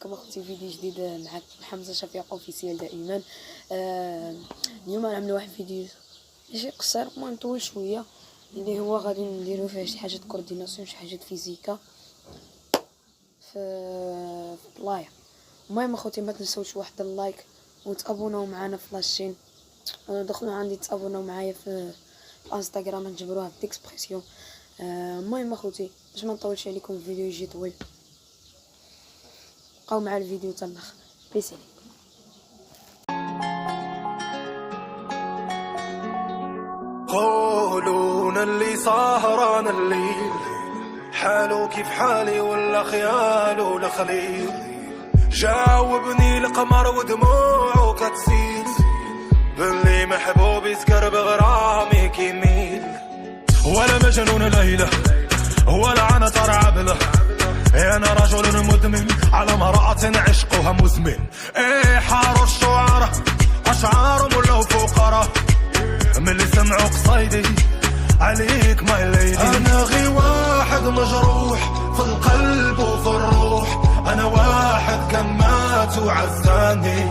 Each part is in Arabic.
كما اختي فيديو جديد معك حمزه شفيق اوفيسيال دائما. اليوم غنعملوا واحد فيديو ماشي قصير، المهم طويل شويه، اللي هو غادي نديرو فيه شي حاجه كورديناسيون، شي حاجه فيزيكا في بلايا. المهم اخوتي ما تنسوش واحد اللايك وتابوناو معنا في لاشين، دخلوا عندي تابوناو معايا في الانستغرام نجبروها ديكسبرسيون. المهم اخوتي باش ما نطولش عليكم الفيديو يجي طويل، بقاو مع الفيديو حتى الاخر. بيسي قولون اللي سهران الليل حالو كيف حالي ولا خيالو لخليل، جاوبني القمر ودموعه كتسيل، باللي محبوبي سكر بغرامي كيميل، ولا مجنون ليلة ولا انا ترعب له، انا رجل مدمن على امرأة عشقها مزمن. ايه حاروا الشعراء اشعارهم ولاو فقراء، من اللي سمعوا قصايدي عليك ماي ليدي. انا غي واحد مجروح في القلب وفي الروح، انا واحد كان مات وعزاني،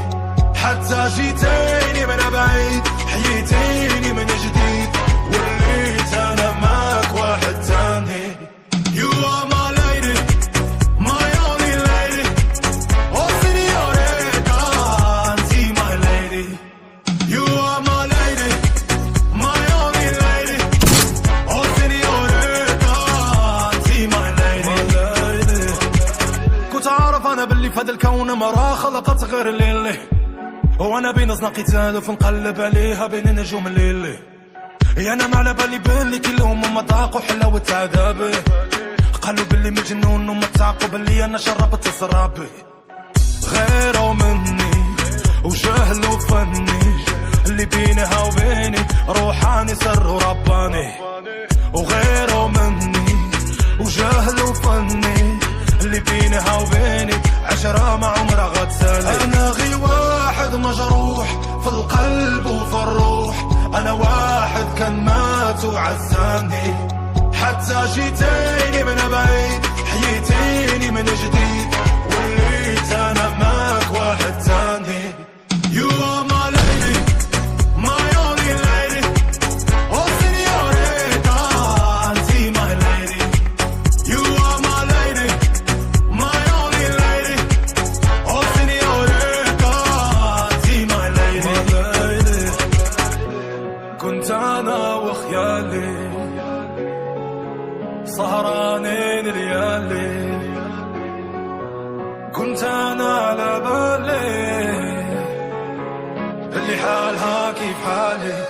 حتى جيتيني من بعيد حييتيني من جديد، وليت انا معك واحد تاني. You are my lady, my only lady, oh señorita, auntie my lady. You are my lady, my only lady, oh señorita, auntie my lady. كنت عارف انا باللي في هذا الكون مرا خلقت غير ليلي، وانا بين زنا قتال فنقلب عليها بين نجوم الليل. يا انا ما على بالي باللي كلهم ما ذاقوا حلاوة عذابي، قالوا باللي مجنون وما تعقوا باللي انا شربت سرابي. غيروا مني وجهلوا فني، اللي بينها وبيني روحاني سر ورباني. وغيروا مني وجهلوا فني، اللي بينها وبيني عشرة ما عمرها غتسالي. انا غي واحد مجروح في القلب وفي الروح، انا واحد كان مات وعزاني، حتى جيتيني من بعيد حييتيني من جديد، وليت انا معك واحد تاني. You are my lady, my only lady, oh señorita, auntie my lady. You are my lady, my only lady, oh señorita, auntie my lady. كنت انا وخيالي سهرانين ليالي، كنت انا على بالي اللي حالها كيف حالي.